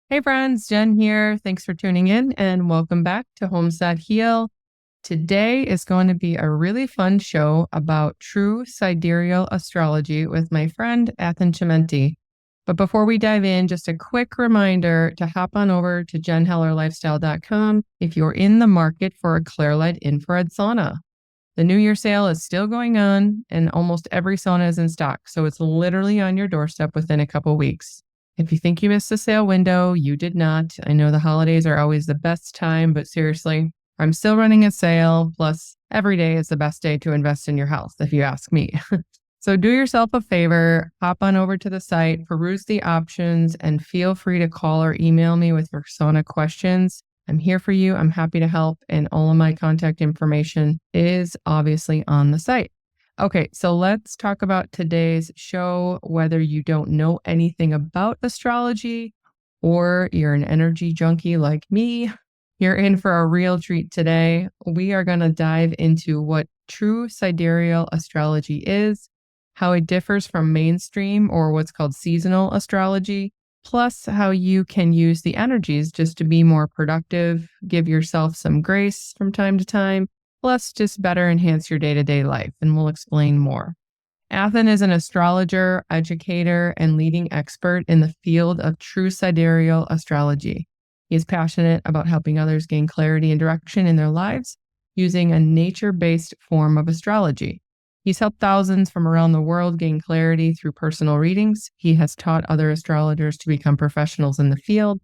Hey friends, Jen here. Thanks for tuning in and welcome back to Homestead Heal. Today is going to be a really fun show about true sidereal astrology with my friend Athen Chimenti. But before we dive in, just a quick reminder to hop on over to jenhellerlifestyle.com if you're in the market for a Clairlight infrared sauna. The New Year sale is still going on and almost every sauna is in stock, so it's literally on your doorstep within a couple weeks. If you think you missed the sale window, you did not. I know the holidays are always the best time, but seriously, I'm still running a sale. Plus, every day is the best day to invest in your health, if you ask me. So do yourself a favor, hop on over to the site, peruse the options, and feel free to call or email me with your sauna questions. I'm here for you. I'm happy to help. And all of my contact information is obviously on the site. Okay, so let's talk about today's show. Whether you don't know anything about astrology or you're an energy junkie like me, you're in for a real treat today. We are going to dive into what true sidereal astrology is, how it differs from mainstream or what's called seasonal astrology, plus how you can use the energies just to be more productive, give yourself some grace from time to time, plus just better enhance your day-to-day life, and we'll explain more. Athen is an astrologer, educator, and leading expert in the field of true sidereal astrology. He is passionate about helping others gain clarity and direction in their lives using a nature-based form of astrology. He's helped thousands from around the world gain clarity through personal readings. He has taught other astrologers to become professionals in the field,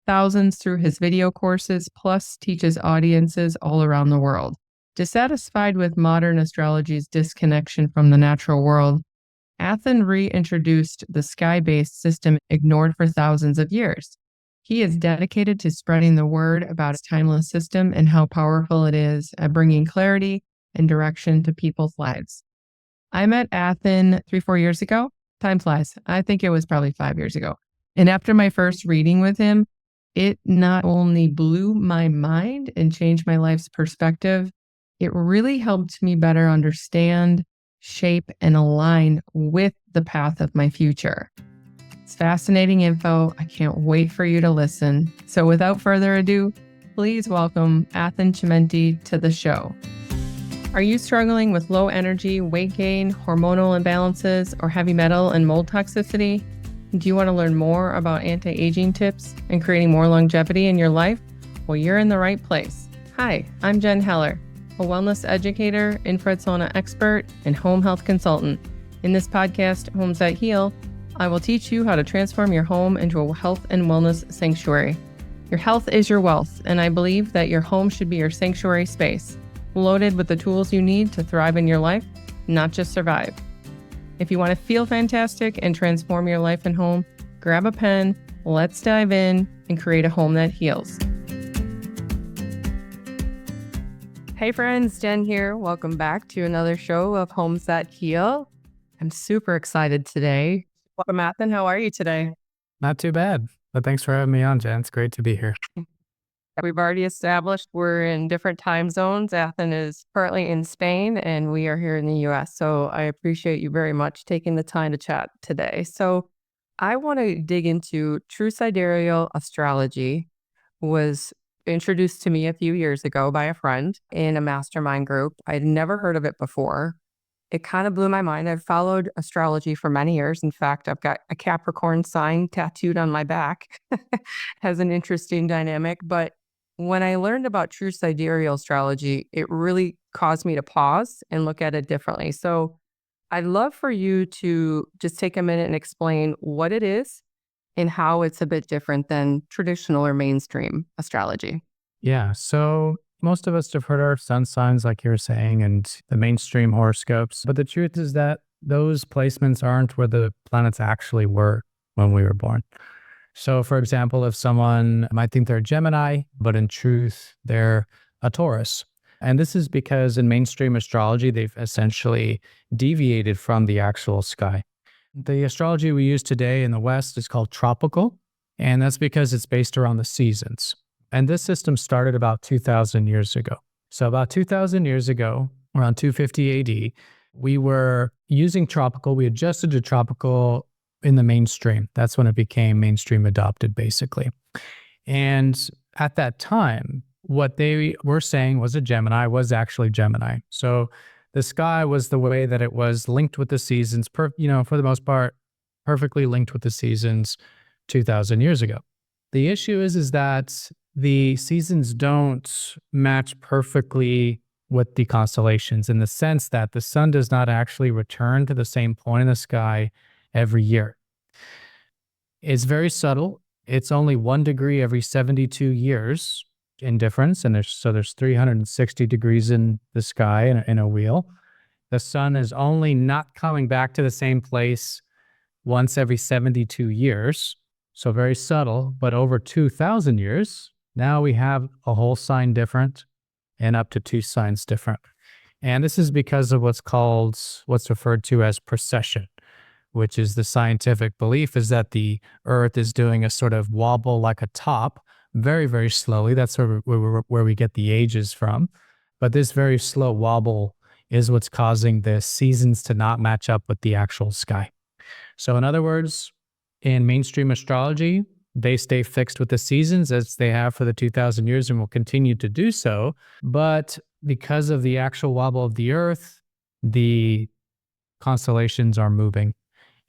thousands through his video courses, plus teaches audiences all around the world. Dissatisfied with modern astrology's disconnection from the natural world, Athen reintroduced the sky-based system ignored for thousands of years. He is dedicated to spreading the word about its timeless system and how powerful it is at bringing clarity and direction to people's lives. I met Athen 3-4 years ago. Time flies. I think it was probably 5 years ago. And after my first reading with him, it not only blew my mind and changed my life's perspective, it really helped me better understand, shape, and align with the path of my future. It's fascinating info. I can't wait for you to listen. So without further ado, please welcome Athen Chimenti to the show. Are you struggling with low energy, weight gain, hormonal imbalances, or heavy metal and mold toxicity? Do you want to learn more about anti-aging tips and creating more longevity in your life? Well, you're in the right place. Hi, I'm Jen Heller, a wellness educator, infrared sauna expert, and home health consultant. In this podcast, Homestead Heal, I will teach you how to transform your home into a health and wellness sanctuary. Your health is your wealth, and I believe that your home should be your sanctuary space, loaded with the tools you need to thrive in your life, not just survive. If you want to feel fantastic and transform your life and home, grab a pen, let's dive in and create a home that heals. Hey friends, Jen here. Welcome back to another show of Homes That Heal. I'm super excited today. Welcome, Athen. How are you today? Not too bad, but thanks for having me on, Jen. It's great to be here. We've already established we're in different time zones. Athen is currently in Spain and we are here in the US. So I appreciate you very much taking the time to chat today. So I want to dig into true sidereal astrology. Was introduced to me a few years ago by a friend in a mastermind group. I'd never heard of it before. It kind of blew my mind. I've followed astrology for many years. In fact, I've got a Capricorn sign tattooed on my back. Has an interesting dynamic. But when I learned about true sidereal astrology, it really caused me to pause and look at it differently. So I'd love for you to just take a minute and explain what it is and how it's a bit different than traditional or mainstream astrology. Yeah, so most of us have heard our sun signs, like you were saying, and the mainstream horoscopes. But the truth is that those placements aren't where the planets actually were when we were born. So, for example, if someone might think they're a Gemini, but in truth, they're a Taurus. And this is because in mainstream astrology, they've essentially deviated from the actual sky. The astrology we use today in the West is called tropical, and that's because it's based around the seasons. And this system started about 2,000 years ago. So about 2,000 years ago, around 250 AD, we were using tropical. We adjusted to tropical in the mainstream. That's when it became mainstream adopted, basically. And at that time, what they were saying was a Gemini was actually Gemini. So the sky was the way that it was linked with the seasons, for the most part, perfectly linked with the seasons 2,000 years ago. The issue is that the seasons don't match perfectly with the constellations, in the sense that the sun does not actually return to the same point in the sky every year. It's very subtle. It's only 1 degree every 72 years in difference. And there's 360 degrees in the sky in a wheel. The sun is only not coming back to the same place once every 72 years. So very subtle, but over 2,000 years, now we have a whole sign different and up to 2 signs different. And this is because of what's referred to as precession, which is the scientific belief is that the Earth is doing a sort of wobble like a top, very, very slowly. That's where we get the ages from. But this very slow wobble is what's causing the seasons to not match up with the actual sky. So in other words, in mainstream astrology, they stay fixed with the seasons as they have for the 2,000 years and will continue to do so. But because of the actual wobble of the Earth, the constellations are moving.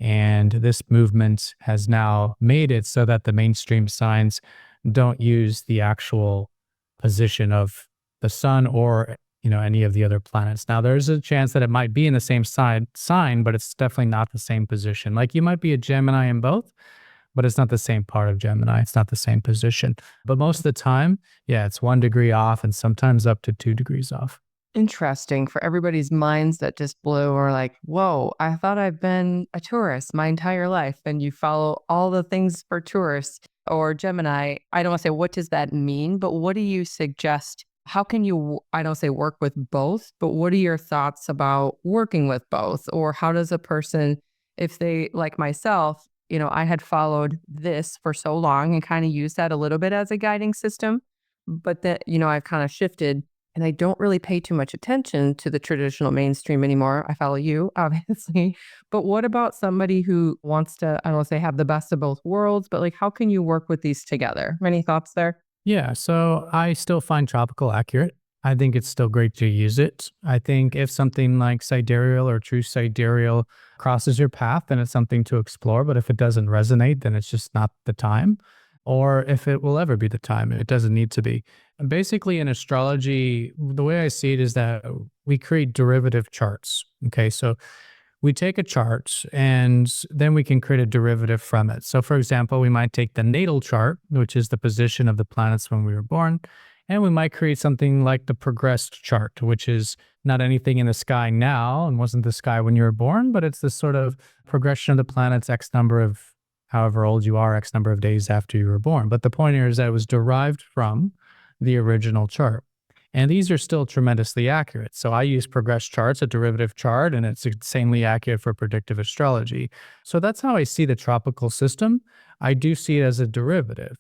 And this movement has now made it so that the mainstream signs don't use the actual position of the sun or any of the other planets. Now, there's a chance that it might be in the same sign, but it's definitely not the same position. Like you might be a Gemini in both, but it's not the same part of Gemini. It's not the same position. But most of the time, yeah, it's 1 degree off and sometimes up to 2 degrees off. Interesting for everybody's minds that just blew or like, whoa, I thought I've been a tourist my entire life. And you follow all the things for tourists or Gemini. I don't want to say, what does that mean? But what do you suggest? How can you, I don't say work with both, but what are your thoughts about working with both? Or how does a person, if they, like myself, I had followed this for so long and kind of used that a little bit as a guiding system. But that, I've kind of shifted and I don't really pay too much attention to the traditional mainstream anymore. I follow you, obviously. But what about somebody who wants to, I don't want to say have the best of both worlds, but like, how can you work with these together? Any thoughts there? Yeah, so I still find tropical accurate. I think it's still great to use it. I think if something like sidereal or true sidereal crosses your path, then it's something to explore. But if it doesn't resonate, then it's just not the time. Or if it will ever be the time, it doesn't need to be. And basically, in astrology, the way I see it is that we create derivative charts. Okay, so we take a chart and then we can create a derivative from it. So, for example, we might take the natal chart, which is the position of the planets when we were born, and we might create something like the progressed chart, which is not anything in the sky now and wasn't the sky when you were born, but it's this sort of progression of the planets, X number of however old you are, X number of days after you were born. But the point here is that it was derived from the original chart. And these are still tremendously accurate. So I use progressed charts, a derivative chart, and it's insanely accurate for predictive astrology. So that's how I see the tropical system. I do see it as a derivative.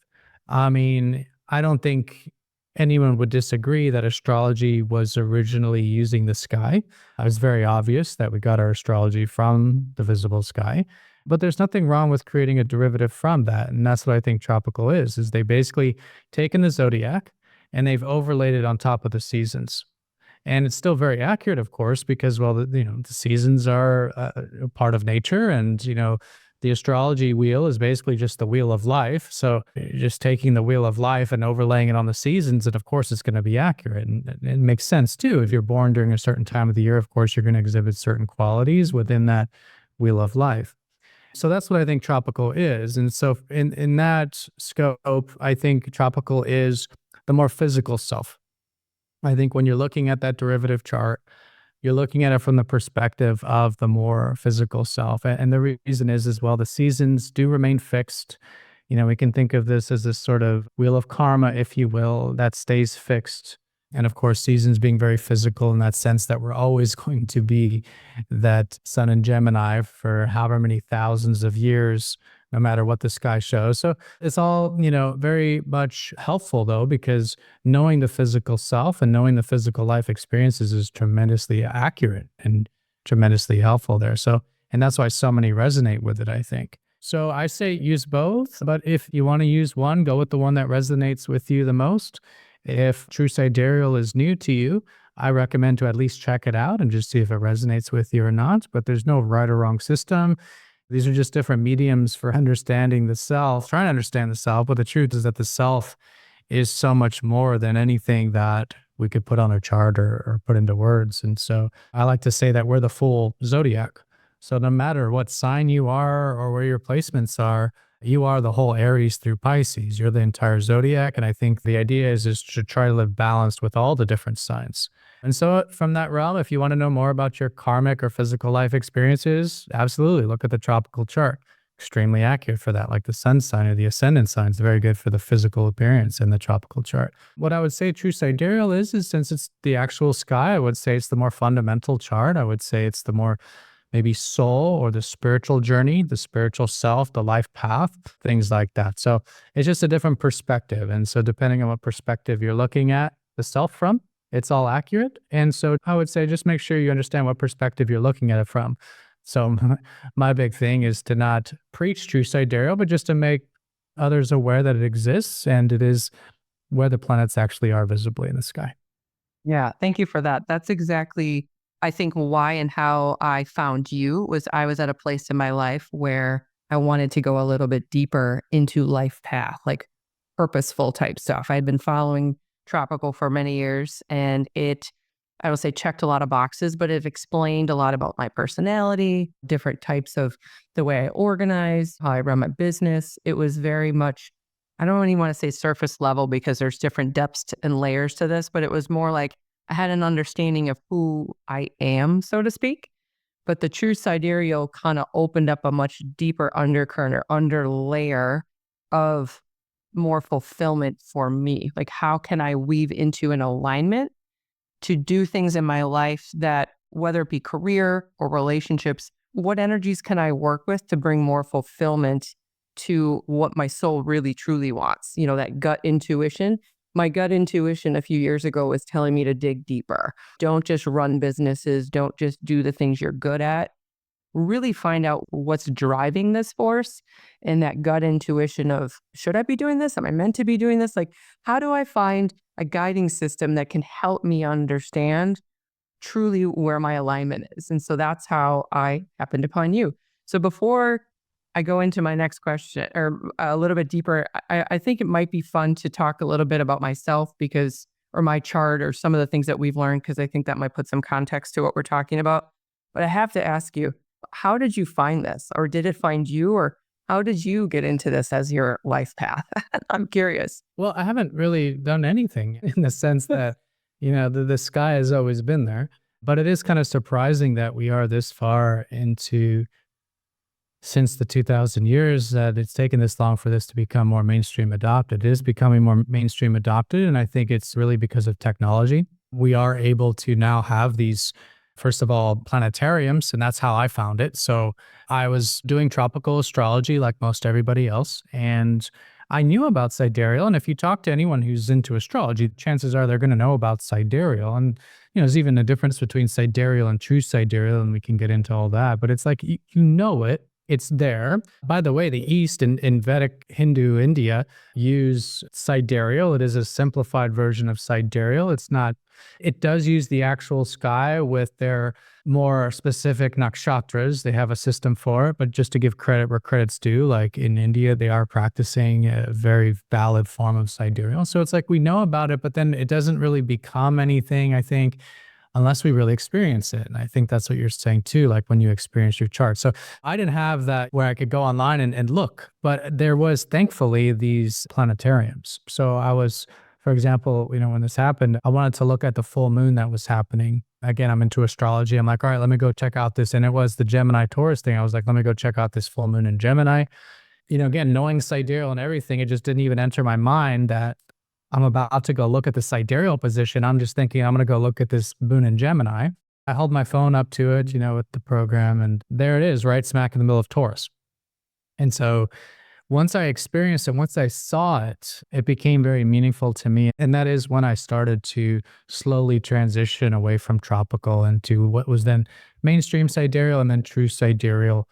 I mean, I don't think anyone would disagree that astrology was originally using the sky. It's very obvious that we got our astrology from the visible sky. But there's nothing wrong with creating a derivative from that. And that's what I think tropical is they basically taken the zodiac and they've overlaid it on top of the seasons. And it's still very accurate, of course, because, well, the seasons are a part of nature. And, the astrology wheel is basically just the wheel of life. So you're just taking the wheel of life and overlaying it on the seasons. And of course, it's going to be accurate. And it makes sense, too. If you're born during a certain time of the year, of course, you're going to exhibit certain qualities within that wheel of life. So that's what I think tropical is. And so in that scope, I think tropical is the more physical self. I think when you're looking at that derivative chart, you're looking at it from the perspective of the more physical self. And the reason is, well, the seasons do remain fixed. We can think of this as this sort of wheel of karma, if you will, that stays fixed. And of course, seasons being very physical in that sense that we're always going to be that sun in Gemini for however many thousands of years, no matter what the sky shows. So it's all, very much helpful though, because knowing the physical self and knowing the physical life experiences is tremendously accurate and tremendously helpful there. So, and that's why so many resonate with it, I think. So I say use both, but if you want to use one, go with the one that resonates with you the most. If True Sidereal is new to you, I recommend to at least check it out and just see if it resonates with you or not. But there's no right or wrong system. These are just different mediums for understanding the self, trying to understand the self. But the truth is that the self is so much more than anything that we could put on a chart or put into words. And so I like to say that we're the full zodiac. So no matter what sign you are or where your placements are, you are the whole Aries through Pisces. You're the entire zodiac. And I think the idea is to try to live balanced with all the different signs. And so from that realm, if you want to know more about your karmic or physical life experiences, absolutely look at the tropical chart. Extremely accurate for that. Like the sun sign or the ascendant sign is very good for the physical appearance in the tropical chart. What I would say true sidereal is since it's the actual sky, I would say it's the more fundamental chart. I would say it's the more maybe soul or the spiritual journey, the spiritual self, the life path, things like that. So it's just a different perspective. And so depending on what perspective you're looking at the self from, it's all accurate. And so I would say just make sure you understand what perspective you're looking at it from. So my big thing is to not preach true sidereal, but just to make others aware that it exists and it is where the planets actually are visibly in the sky. Yeah, thank you for that. That's exactly, I think, why and how I found you was I was at a place in my life where I wanted to go a little bit deeper into life path, like purposeful type stuff. I had been following tropical for many years and I would say checked a lot of boxes, but it explained a lot about my personality, different types of the way I organize, how I run my business. It was very much, I don't even want to say surface level because there's different depths and layers to this, but it was more like I had an understanding of who I am, so to speak. But the true sidereal kind of opened up a much deeper undercurrent or under layer of more fulfillment for me. Like, how can I weave into an alignment to do things in my life that, whether it be career or relationships, what energies can I work with to bring more fulfillment to what my soul really truly wants? You know, that gut intuition. My gut intuition a few years ago was telling me to dig deeper. Don't just run businesses. Don't just do the things you're good at. Really find out what's driving this force and that gut intuition of, should I be doing this? Am I meant to be doing this? Like, how do I find a guiding system that can help me understand truly where my alignment is? And so that's how I happened upon you. So before I go into my next question or a little bit deeper, I think it might be fun to talk a little bit about myself because, or my chart or some of the things that we've learned, because I think that might put some context to what we're talking about. But I have to ask you, how did you find this? Or did it find you? Or how did you get into this as your life path? I'm curious. Well, I haven't really done anything in the sense that, the sky has always been there, but it is kind of surprising that we are this far into since the 2000 years that it's taken this long for this to become more mainstream adopted. It is becoming more mainstream adopted. And I think it's really because of technology. We are able to now have these, first of all, planetariums, and that's how I found it. So I was doing tropical astrology like most everybody else. And I knew about sidereal. And if you talk to anyone who's into astrology, chances are they're going to know about sidereal. And, there's even a difference between sidereal and true sidereal, and we can get into all that. But it's like, you know it. It's there. By the way, the East in Vedic Hindu India use sidereal. It is a simplified version of sidereal. It does use the actual sky with their more specific nakshatras. They have a system for it, but just to give credit where credit's due, like in India, they are practicing a very valid form of sidereal. So it's like we know about it, but then it doesn't really become anything, I think, unless we really experience it. And I think that's what you're saying too, like when you experience your chart. So I didn't have that where I could go online and look, but there was thankfully these planetariums. So I was, for example, when this happened, I wanted to look at the full moon that was happening. Again, I'm into astrology. I'm like, all right, let me go check out this. And it was the Gemini Taurus thing. I was like, let me go check out this full moon in Gemini. Again, knowing sidereal and everything, it just didn't even enter my mind that I'm about to go look at the sidereal position. I'm just thinking I'm going to go look at this moon in Gemini. I held my phone up to it, with the program, and there it is, right smack in the middle of Taurus. And so once I experienced it, once I saw it, it became very meaningful to me. And that is when I started to slowly transition away from tropical into what was then mainstream sidereal and then true sidereal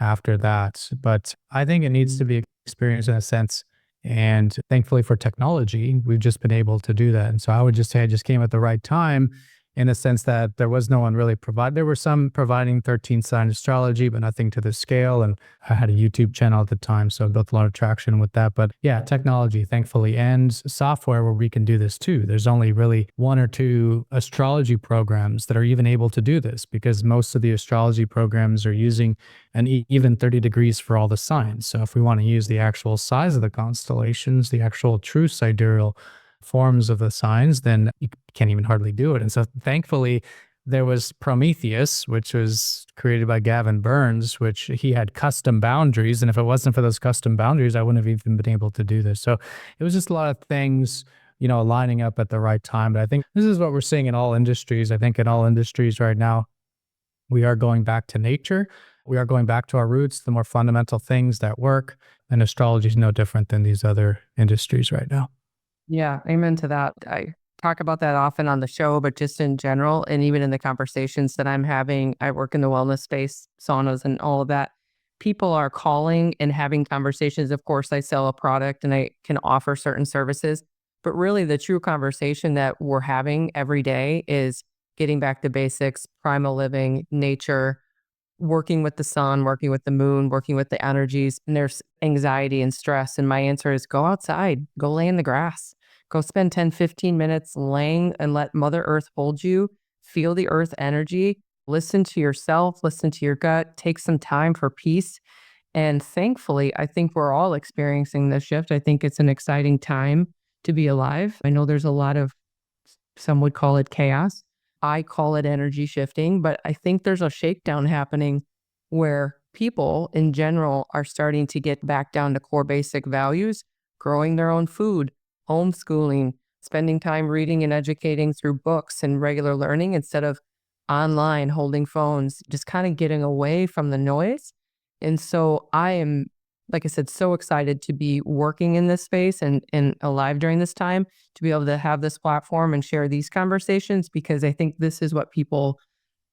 after that. But I think it needs to be experienced in a sense. And thankfully for technology, we've just been able to do that. And so I would just say I just came at the right time in a sense that there was no one really there were some providing 13 sign astrology, but nothing to the scale. And I had a YouTube channel at the time, so I built a lot of traction with that. But yeah, technology, thankfully, and software where we can do this too. There's only really one or two astrology programs that are even able to do this, because most of the astrology programs are using an even 30 degrees for all the signs. So if we want to use the actual size of the constellations, the actual true sidereal forms of the signs, then you can't even hardly do it. And so thankfully, there was Prometheus, which was created by Gavin Burns, which he had custom boundaries. And if it wasn't for those custom boundaries, I wouldn't have even been able to do this. So it was just a lot of things, lining up at the right time. But I think this is what we're seeing in all industries. I think in all industries right now, we are going back to nature. We are going back to our roots, the more fundamental things that work. And astrology is no different than these other industries right now. Yeah, amen to that. I talk about that often on the show, but just in general, and even in the conversations that I'm having, I work in the wellness space, saunas and all of that. People are calling and having conversations. Of course, I sell a product and I can offer certain services, but really the true conversation that we're having every day is getting back to basics, primal living, nature, working with the sun, working with the moon, working with the energies, and there's anxiety and stress. And my answer is go outside, go lay in the grass, go spend 10, 15 minutes laying and let Mother Earth hold you, feel the earth energy, listen to yourself, listen to your gut, take some time for peace. And thankfully, I think we're all experiencing this shift. I think it's an exciting time to be alive. I know there's a lot of, some would call it chaos. I call it energy shifting, but I think there's a shakedown happening where people in general are starting to get back down to core basic values, growing their own food, homeschooling, spending time reading and educating through books and regular learning instead of online holding phones, just kind of getting away from the noise. And so I am, like I said, so excited to be working in this space and alive during this time, to be able to have this platform and share these conversations, because I think this is what people,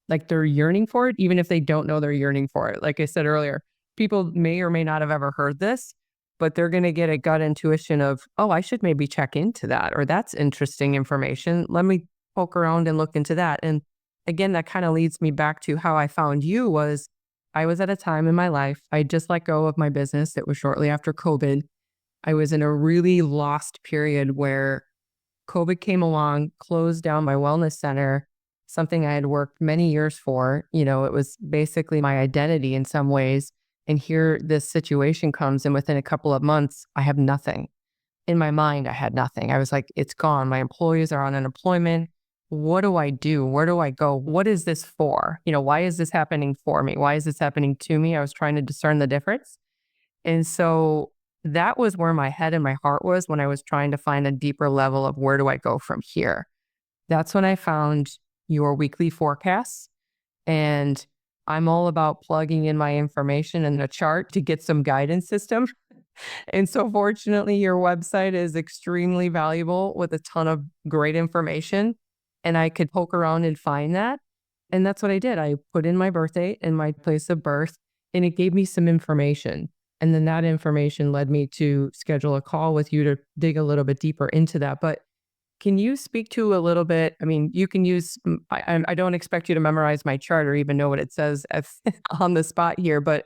like, they're yearning for it, even if they don't know they're yearning for it. Like I said earlier, people may or may not have ever heard this, but they're going to get a gut intuition of, oh, I should maybe check into that, or that's interesting information. Let me poke around and look into that. And again, that kind of leads me back to how I found you. Was I was at a time in my life, I just let go of my business. It was shortly after COVID. I was in a really lost period where COVID came along, closed down my wellness center, something I had worked many years for. It was basically my identity in some ways. And here this situation comes, and within a couple of months, I have nothing. In my mind, I had nothing. I was like, it's gone. My employees are on unemployment. What do I do? Where do I go? What is this for? Why is this happening for me? Why is this happening to me? I was trying to discern the difference. And so that was where my head and my heart was when I was trying to find a deeper level of where do I go from here. That's when I found your weekly forecasts. And I'm all about plugging in my information in a chart to get some guidance system. And so fortunately, your website is extremely valuable with a ton of great information. And I could poke around and find that. And that's what I did. I put in my birth date and my place of birth, and it gave me some information. And then that information led me to schedule a call with you to dig a little bit deeper into that. But can you speak to a little bit? I mean, you can use, I don't expect you to memorize my chart or even know what it says on the spot here, but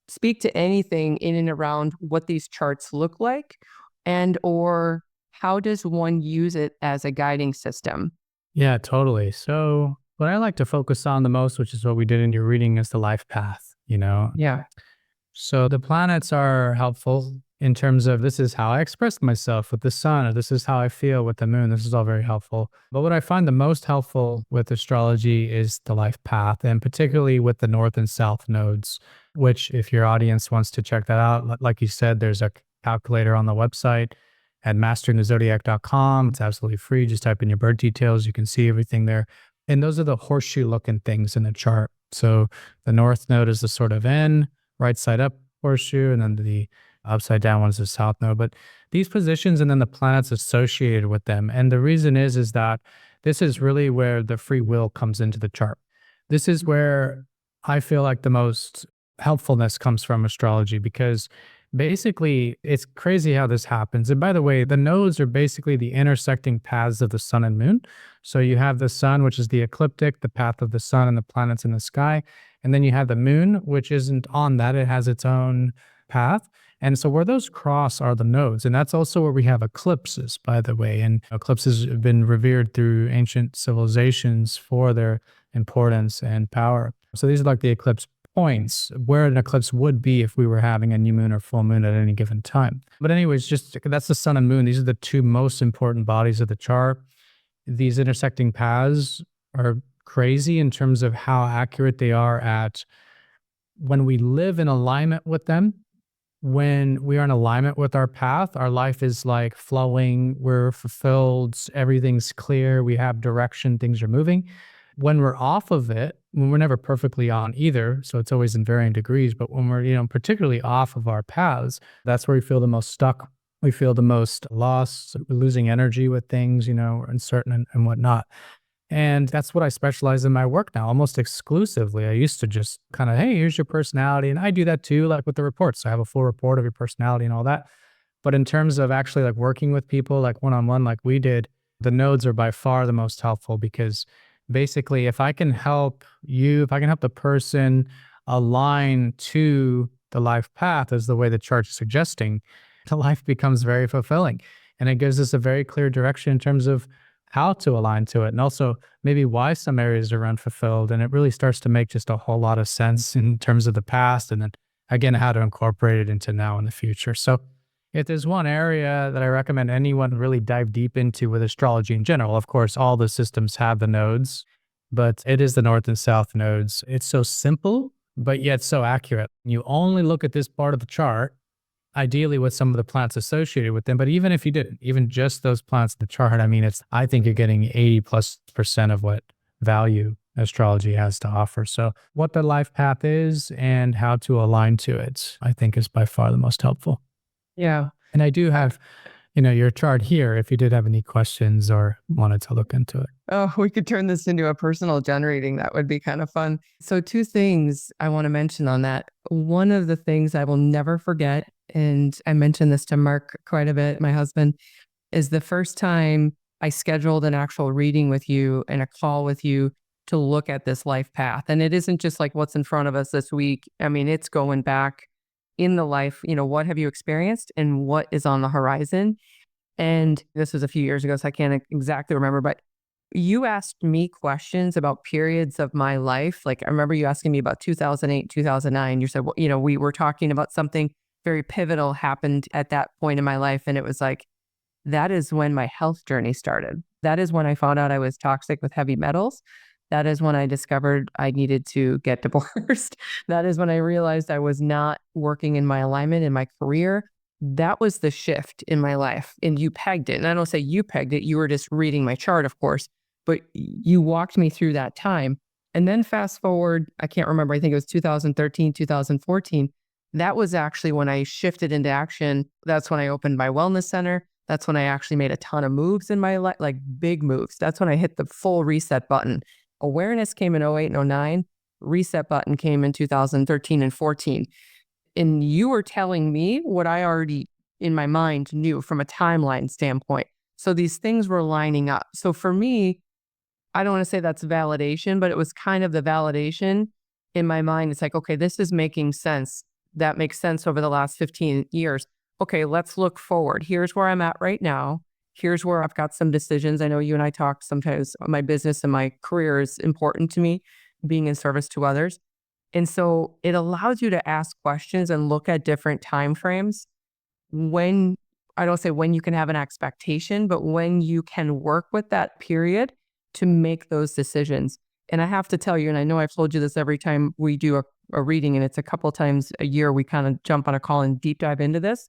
speak to anything in and around what these charts look like, and or how does one use it as a guiding system? Yeah, totally. So, what I like to focus on the most, which is what we did in your reading, is the life path. Yeah. So, the planets are helpful in terms of this is how I express myself with the sun, or this is how I feel with the moon. This is all very helpful. But what I find the most helpful with astrology is the life path, and particularly with the north and south nodes, which, if your audience wants to check that out, like you said, there's a calculator on the website at masteringthezodiac.com. It's absolutely free. Just type in your birth details. You can see everything there. And those are the horseshoe looking things in the chart. So the north node is the sort of N, right side up horseshoe, and then the upside down one is the south node. But these positions and then the planets associated with them. And the reason is that this is really where the free will comes into the chart. This is where I feel like the most helpfulness comes from astrology, because basically it's crazy how this happens. And by the way, the nodes are basically the intersecting paths of the sun and moon. So you have the sun, which is the ecliptic, the path of the sun and the planets in the sky. And then you have the moon, which isn't on that, it has its own path. And so where those cross are the nodes. And that's also where we have eclipses, by the way. And eclipses have been revered through ancient civilizations for their importance and power. So these are like the eclipse points where an eclipse would be if we were having a new moon or full moon at any given time. But anyways, just that's the sun and moon. These are the two most important bodies of the chart. These intersecting paths are crazy in terms of how accurate they are at when we live in alignment with them. When we are in alignment with our path, our life is like flowing, we're fulfilled, everything's clear, we have direction, things are moving. When we're off of it, when we're never perfectly on either, so it's always in varying degrees, but when we're, particularly off of our paths, that's where we feel the most stuck. We feel the most lost, losing energy with things, uncertain and whatnot. And that's what I specialize in my work now, almost exclusively. I used to just kind of, hey, here's your personality. And I do that too, like with the reports. I have a full report of your personality and all that. But in terms of actually like working with people, like one-on-one, like we did, the nodes are by far the most helpful, because basically if I can help you, if I can help the person align to the life path as the way the chart is suggesting, the life becomes very fulfilling. And it gives us a very clear direction in terms of how to align to it, and also maybe why some areas are unfulfilled. And it really starts to make just a whole lot of sense in terms of the past, and then again, how to incorporate it into now and the future. So if there's one area that I recommend anyone really dive deep into with astrology in general, of course, all the systems have the nodes, but it is the north and south nodes. It's so simple, but yet so accurate. You only look at this part of the chart, ideally with some of the plants associated with them. But even if you didn't, even just those plants in the chart, I think you're getting 80+% of what value astrology has to offer. So what the life path is and how to align to it, I think is by far the most helpful. Yeah. And I do have, your chart here if you did have any questions or wanted to look into it. Oh, we could turn this into a personal generating. That would be kind of fun. So, two things I want to mention on that. One of the things I will never forget, and I mentioned this to Mark quite a bit, my husband, is the first time I scheduled an actual reading with you and a call with you to look at this life path. And it isn't just like what's in front of us this week. It's going back in the life, what have you experienced and what is on the horizon? And this was a few years ago, so I can't exactly remember, but you asked me questions about periods of my life. Like I remember you asking me about 2008, 2009. You said, well, we were talking about something very pivotal happened at that point in my life. And it was like, that is when my health journey started. That is when I found out I was toxic with heavy metals. That is when I discovered I needed to get divorced. That is when I realized I was not working in my alignment in my career. That was the shift in my life. And you pegged it. And I don't say you pegged it. You were just reading my chart, of course, but you walked me through that time. And then fast forward, I can't remember, I think it was 2013, 2014. That was actually when I shifted into action. That's when I opened my wellness center. That's when I actually made a ton of moves in my life, like big moves. That's when I hit the full reset button. Awareness came in 08 and 09. Reset button came in 2013 and 14. And you were telling me what I already in my mind knew from a timeline standpoint. So these things were lining up. So for me, I don't want to say that's validation, but it was kind of the validation in my mind. It's like, okay, this is making sense. That makes sense over the last 15 years. Okay, let's look forward. Here's where I'm at right now. Here's where I've got some decisions. I know you and I talk sometimes. My business and my career is important to me, being in service to others. And so it allows you to ask questions and look at different time frames when, I don't say when you can have an expectation, but when you can work with that period to make those decisions. And I have to tell you, and I know I've told you this every time we do a reading, and it's a couple times a year, we kind of jump on a call and deep dive into this.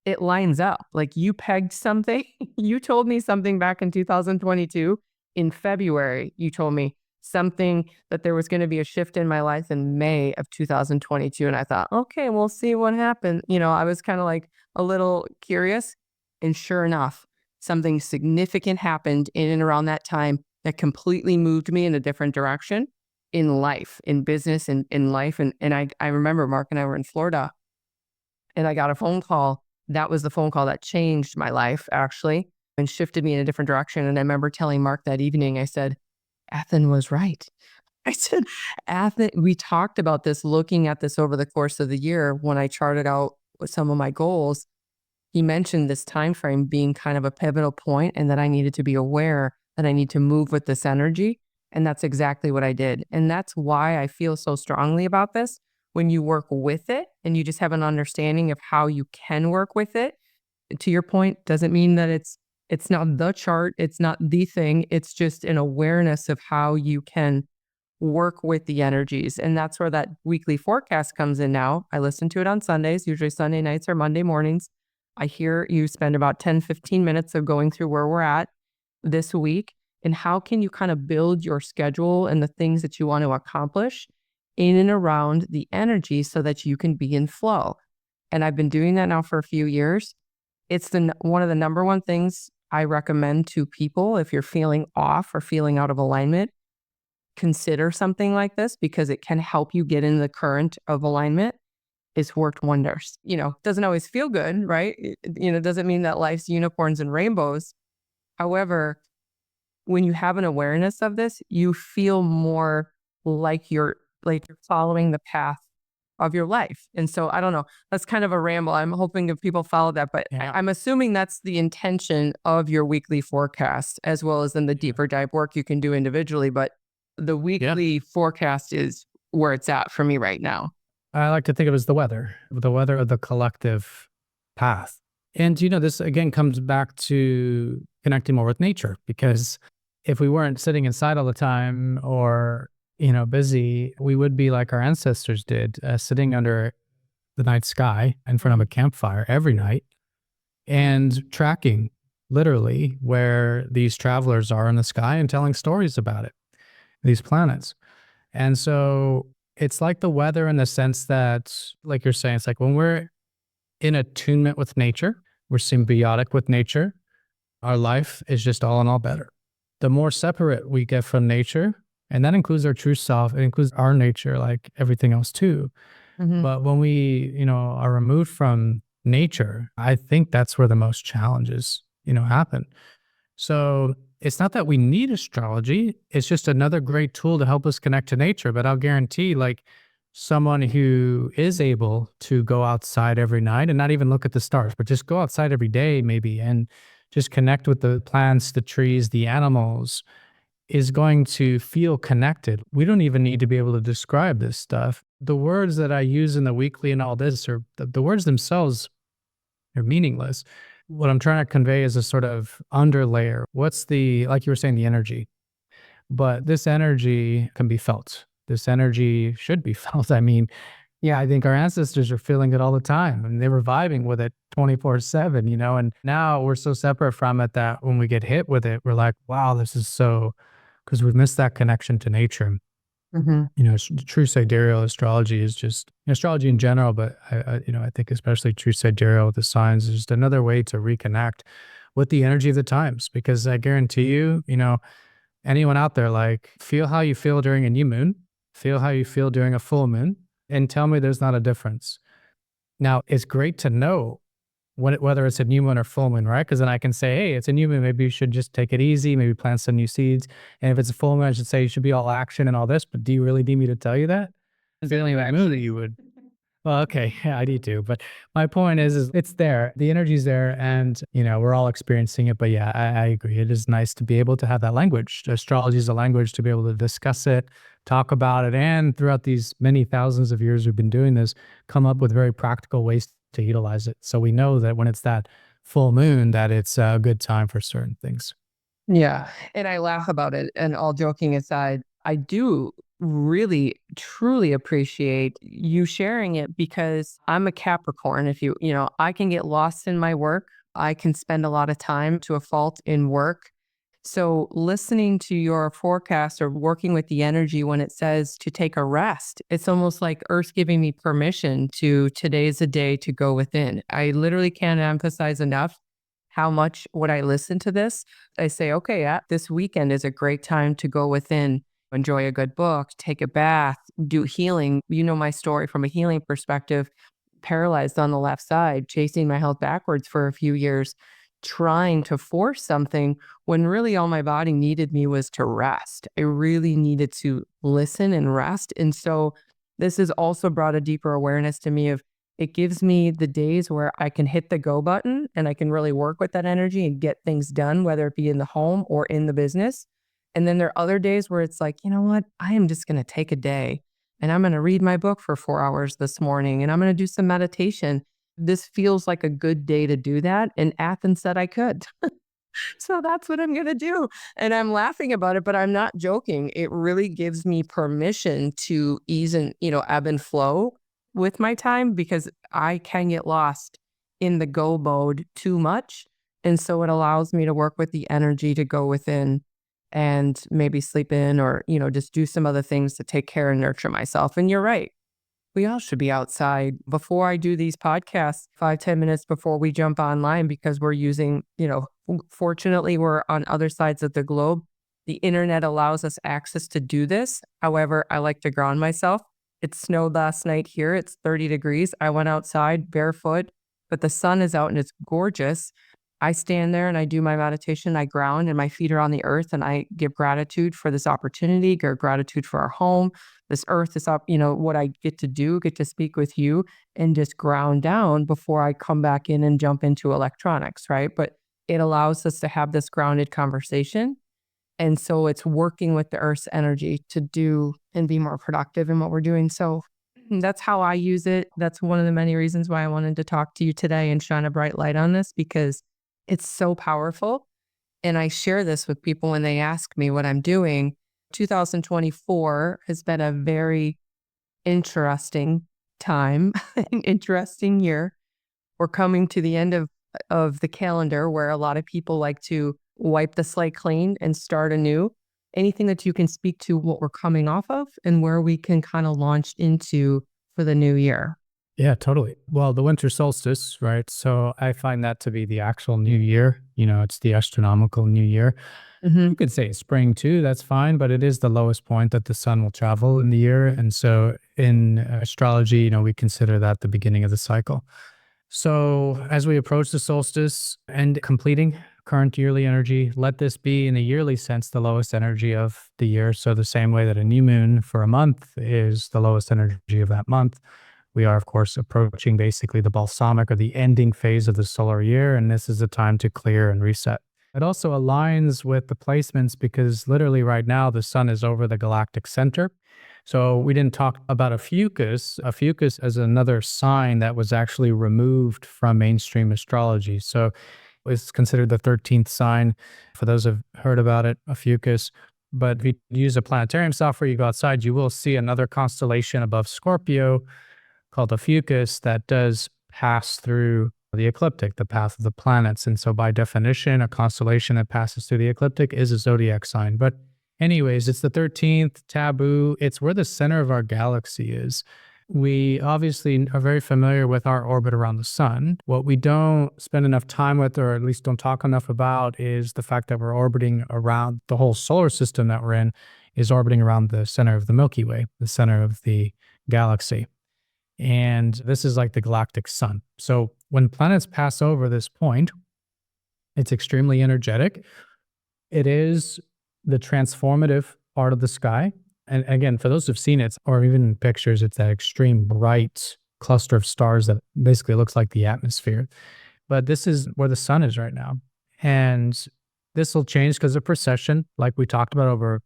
It lines up. Like you pegged something. You told me something back in 2022. In February, you told me something that there was going to be a shift in my life in May of 2022. And I thought, okay, we'll see what happens. I was kind of like a little curious. And sure enough, something significant happened in and around that time that completely moved me in a different direction. in life, in business, and in life. And I remember Mark and I were in Florida, and I got a phone call. That was the phone call that changed my life, actually, and shifted me in a different direction. And I remember telling Mark that evening, I said, Athen was right. I said, Athen, we talked about this, looking at this over the course of the year when I charted out some of my goals. He mentioned this time frame being kind of a pivotal point, and that I needed to be aware that I need to move with this energy. And that's exactly what I did. And that's why I feel so strongly about this. When you work with it and you just have an understanding of how you can work with it, to your point, doesn't mean that it's not the chart, it's not the thing, it's just an awareness of how you can work with the energies. And that's where that weekly forecast comes in now. I listen to it on Sundays, usually Sunday nights or Monday mornings. I hear you spend about 10, 15 minutes of going through where we're at this week and how can you kind of build your schedule and the things that you want to accomplish in and around the energy so that you can be in flow. And I've been doing that now for a few years. It's one of the number one things I recommend to people. If you're feeling off or feeling out of alignment, consider something like this because it can help you get in the current of alignment. It's worked wonders. Doesn't always feel good, right? Doesn't mean that life's unicorns and rainbows. However, when you have an awareness of this, you feel more like you're following the path of your life. And so I don't know, that's kind of a ramble. I'm hoping if people follow that, but Yeah. I'm assuming that's the intention of your weekly forecast, as well as in the deeper dive work you can do individually. But the weekly forecast is where it's at for me right now. I like to think of it as the weather of the collective path. And, this again comes back to connecting more with nature, because if we weren't sitting inside all the time or, busy, we would be like our ancestors did, sitting under the night sky in front of a campfire every night and tracking literally where these travelers are in the sky and telling stories about it, these planets. And so it's like the weather in the sense that, like you're saying, it's like when we're in attunement with nature, we're symbiotic with nature, our life is just all in all better. The more separate we get from nature, and that includes our true self, it includes our nature, like everything else too. Mm-hmm. But when we, are removed from nature, I think that's where the most challenges, happen. So it's not that we need astrology. It's just another great tool to help us connect to nature. But I'll guarantee, like, someone who is able to go outside every night and not even look at the stars, but just go outside every day maybe and just connect with the plants, the trees, the animals, is going to feel connected. We don't even need to be able to describe this stuff. The words that I use in the weekly and all this are the words themselves are meaningless. What I'm trying to convey is a sort of underlayer. What's like you were saying, the energy. But this energy can be felt. This energy should be felt. I mean, yeah, I think our ancestors are feeling it all the time and they were vibing with it 24/7, and now we're so separate from it that when we get hit with it, we're like, wow, this is so, because we've missed that connection to nature. Mm-hmm. True sidereal astrology is just astrology in general, but I think especially true sidereal with the signs is just another way to reconnect with the energy of the times. Because I guarantee you, anyone out there, like, feel how you feel during a new moon, feel how you feel during a full moon, and tell me there's not a difference. Now, it's great to know whether it's a new moon or full moon, right? Because then I can say, hey, it's a new moon. Maybe you should just take it easy, maybe plant some new seeds. And if it's a full moon, I should say you should be all action and all this. But do you really need me to tell you that? Feeling that moon that you would. Well, okay, yeah, I need to. But my point is it's there. The energy's there, and we're all experiencing it. But yeah, I agree. It is nice to be able to have that language. Astrology is a language to be able to discuss it, talk about it, and throughout these many thousands of years we've been doing this, come up with very practical ways to utilize it. So we know that when it's that full moon, that it's a good time for certain things. Yeah. And I laugh about it. And all joking aside, I do really, truly appreciate you sharing it because I'm a Capricorn. I can get lost in my work. I can spend a lot of time to a fault in work. So listening to your forecast or working with the energy when it says to take a rest, it's almost like Earth's giving me permission today's a day to go within. I literally can't emphasize enough how much when I listen to this, I say, okay, this weekend is a great time to go within enjoy a good book, take a bath, do healing. You know my story from a healing perspective, paralyzed on the left side, chasing my health backwards for a few years, trying to force something when really all my body needed me was to rest. I really needed to listen and rest. And so this has also brought a deeper awareness to me of it gives me the days where I can hit the go button and I can really work with that energy and get things done, whether it be in the home or in the business. And then there are other days where it's like, you know what? I am just going to take a day and I'm going to read my book for 4 hours this morning and I'm going to do some meditation. This feels like a good day to do that. And Athens said I could. So that's what I'm going to do. And I'm laughing about it, but I'm not joking. It really gives me permission to ease and, ebb and flow with my time because I can get lost in the go mode too much. And so it allows me to work with the energy to go within and maybe sleep in or, just do some other things to take care and nurture myself. And you're right. We all should be outside before I do these podcasts, 5-10 minutes before we jump online because we're using, fortunately, we're on other sides of the globe. The internet allows us access to do this. However, I like to ground myself. It snowed last night here. It's 30 degrees. I went outside barefoot, but the sun is out and it's gorgeous. I stand there and I do my meditation. I ground and my feet are on the earth and I give gratitude for this opportunity, give gratitude for our home, this earth, this up, what I get to do, get to speak with you and just ground down before I come back in and jump into electronics, right? But it allows us to have this grounded conversation. And so it's working with the earth's energy to do and be more productive in what we're doing. So that's how I use it. That's one of the many reasons why I wanted to talk to you today and shine a bright light on this because it's so powerful. And I share this with people when they ask me what I'm doing. 2024 has been a very interesting time, an interesting year. We're coming to the end of the calendar where a lot of people like to wipe the slate clean and start anew. Anything that you can speak to what we're coming off of and where we can kind of launch into for the new year. Yeah, totally. Well, the winter solstice, right? So I find that to be the actual new year. It's the astronomical new year. You could say spring too, that's fine, but it is the lowest point that the sun will travel in the year. And so in astrology, we consider that the beginning of the cycle. So as we approach the solstice and completing current yearly energy, let this be in a yearly sense the lowest energy of the year. So the same way that a new moon for a month is the lowest energy of that month. We are, of course, approaching basically the balsamic or the ending phase of the solar year, and this is a time to clear and reset. It also aligns with the placements because literally right now the sun is over the galactic center. So we didn't talk about Ophiuchus. Ophiuchus is another sign that was actually removed from mainstream astrology. So it's considered the 13th sign for those who have heard about it, Ophiuchus. But if you use a planetarium software, you go outside, you will see another constellation above Scorpio called Ophiuchus that does pass through the ecliptic, the path of the planets. And so by definition, a constellation that passes through the ecliptic is a zodiac sign. But anyways, it's the 13th taboo. It's where the center of our galaxy is. We obviously are very familiar with our orbit around the sun. What we don't spend enough time with, or at least don't talk enough about, is the fact that we're orbiting around the whole solar system that we're in is orbiting around the center of the Milky Way, the center of the galaxy. And this is like the galactic sun. So when planets pass over this point, it's extremely energetic. It is the transformative part of the sky. And again, for those who've seen it, or even in pictures, it's that extreme bright cluster of stars that basically looks like the atmosphere. But this is where the sun is right now. And this will change because of precession, like we talked about over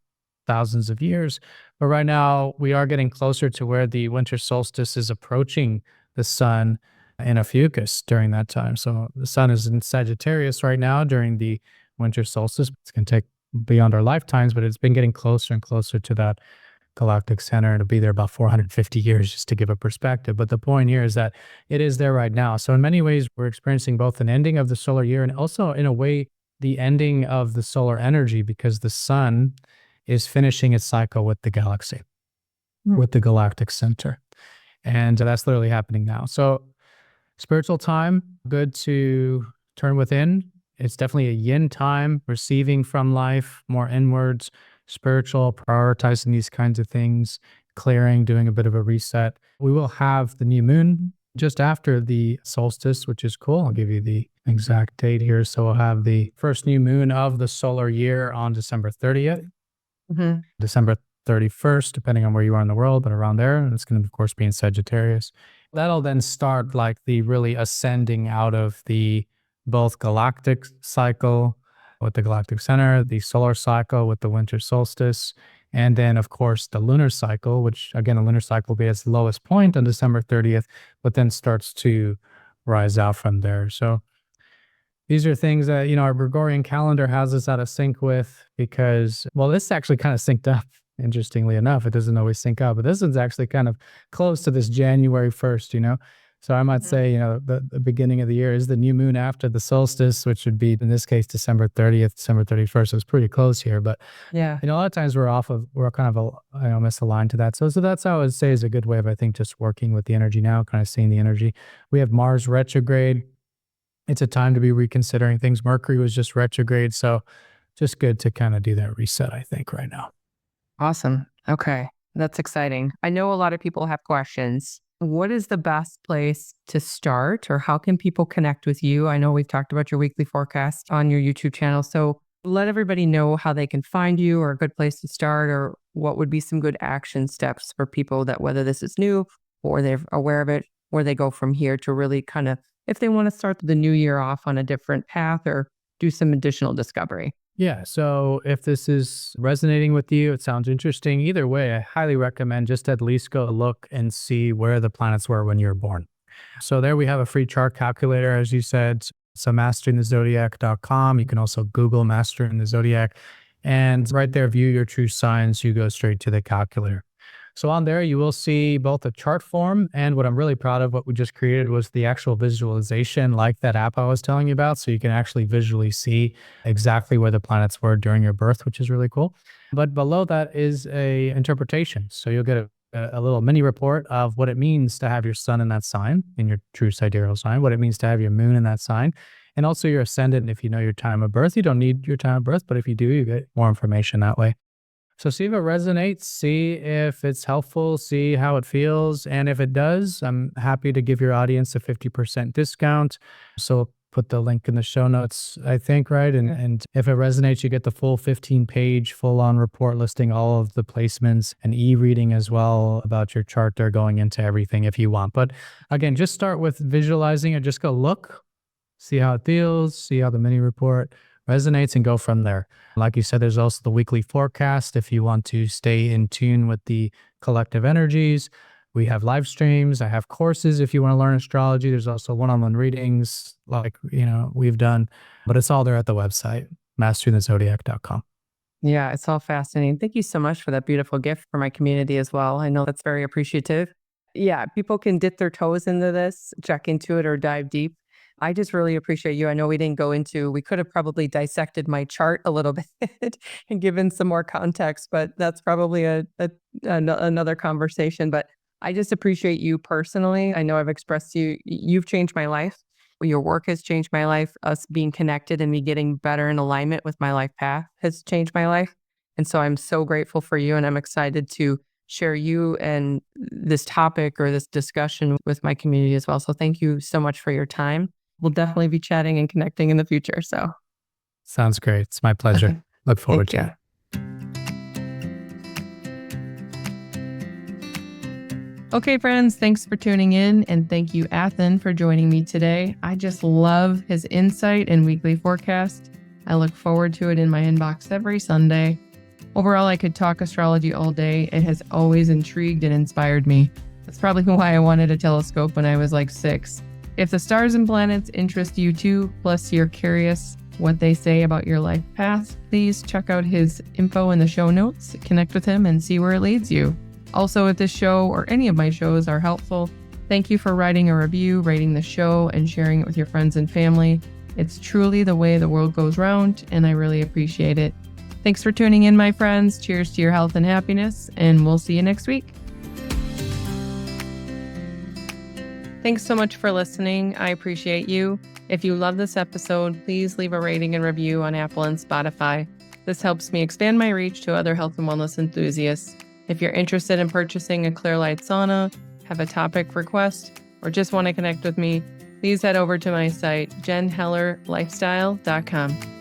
thousands of years. But right now, we are getting closer to where the winter solstice is approaching the sun in Ophiuchus during that time. So the sun is in Sagittarius right now during the winter solstice. It's going to take beyond our lifetimes, but it's been getting closer and closer to that galactic center. It'll be there about 450 years, just to give a perspective. But the point here is that it is there right now. So in many ways, we're experiencing both an ending of the solar year and also, in a way, the ending of the solar energy, because the sun is finishing its cycle with the galaxy, with the galactic center. And that's literally happening now. So spiritual time, good to turn within. It's definitely a yin time, receiving from life, more inwards. spiritual, prioritizing these kinds of things, clearing, doing a bit of a reset. We will have the new moon just after the solstice, which is cool. I'll give you the exact date here. So we'll have the first new moon of the solar year on December 30th, December 31st, depending on where you are in the world, but around there. And it's going to, of course, be in Sagittarius. That'll then start like the really ascending out of the both galactic cycle with the galactic center, the solar cycle with the winter solstice, and then, of course, the lunar cycle, which again, the lunar cycle will be at its lowest point on December 30th, but then starts to rise out from there. So these are things that, our Gregorian calendar has us out of sync with because, well, this actually kind of synced up. Interestingly enough, it doesn't always sync up, but this one's actually kind of close to this January 1st. So I might say, the beginning of the year is the new moon after the solstice, which would be, in this case, December 30th, December 31st. So it's pretty close here. But, Yeah. a lot of times we're kind of, misaligned to that. So that's how I would say is a good way of, I think, just working with the energy now, kind of seeing the energy. We have Mars retrograde. It's a time to be reconsidering things. Mercury was just retrograde. So just good to kind of do that reset, I think, right now. Awesome. Okay. That's exciting. I know a lot of people have questions. What is the best place to start, or how can people connect with you? I know we've talked about your weekly forecast on your YouTube channel. So let everybody know how they can find you, or a good place to start, or what would be some good action steps for people that, whether this is new or they're aware of it, where they go from here to really kind of, if they want to start the new year off on a different path or do some additional discovery. Yeah. So if this is resonating with you, it sounds interesting. Either way, I highly recommend just at least go look and see where the planets were when you were born. So there we have a free chart calculator, as you said. So masteringthezodiac.com. You can also Google Mastering the Zodiac. And right there, view your true signs. You go straight to the calculator. So on there, you will see both a chart form, and what I'm really proud of, what we just created was the actual visualization, like that app I was telling you about. So you can actually visually see exactly where the planets were during your birth, which is really cool. But below that is a interpretation. So you'll get a little mini report of what it means to have your sun in that sign, in your true sidereal sign, what it means to have your moon in that sign, and also your ascendant. If you know your time of birth, you don't need your time of birth, but if you do, you get more information that way. So see if it resonates, see if it's helpful, see how it feels. And if it does, I'm happy to give your audience a 50% discount. So put the link in the show notes, I think, right? And if it resonates, you get the full 15-page full-on report listing all of the placements and e-reading as well about your chart there, going into everything if you want. But again, just start with visualizing it. Just go look, see how it feels, see how the mini report resonates, and go from there. Like you said, there's also the weekly forecast if you want to stay in tune with the collective energies. We have live streams. I have courses if you want to learn astrology. There's also one-on-one readings like, we've done, but it's all there at the website, masteringthezodiac.com. Yeah, it's all fascinating. Thank you so much for that beautiful gift for my community as well. I know that's very appreciative. Yeah, people can dip their toes into this, check into it, or dive deep. I just really appreciate you. I know we could have probably dissected my chart a little bit and given some more context, but that's probably another conversation. But I just appreciate you personally. I know I've expressed to you, you've changed my life. Your work has changed my life. Us being connected and me getting better in alignment with my life path has changed my life. And so I'm so grateful for you, and I'm excited to share you and this topic or this discussion with my community as well. So thank you so much for your time. We'll definitely be chatting and connecting in the future. So sounds great. It's my pleasure. Look forward to it. Okay, friends, thanks for tuning in, and thank you, Athen, for joining me today. I just love his insight and weekly forecast. I look forward to it in my inbox every Sunday. Overall, I could talk astrology all day. It has always intrigued and inspired me. That's probably why I wanted a telescope when I was like 6. If the stars and planets interest you too, plus you're curious what they say about your life path, please check out his info in the show notes, connect with him, and see where it leads you. Also, if this show or any of my shows are helpful, thank you for writing a review, rating the show, and sharing it with your friends and family. It's truly the way the world goes round, and I really appreciate it. Thanks for tuning in, my friends. Cheers to your health and happiness, and we'll see you next week. Thanks so much for listening. I appreciate you. If you love this episode, please leave a rating and review on Apple and Spotify. This helps me expand my reach to other health and wellness enthusiasts. If you're interested in purchasing a clear light sauna, have a topic request, or just want to connect with me, please head over to my site, jenhellerlifestyle.com.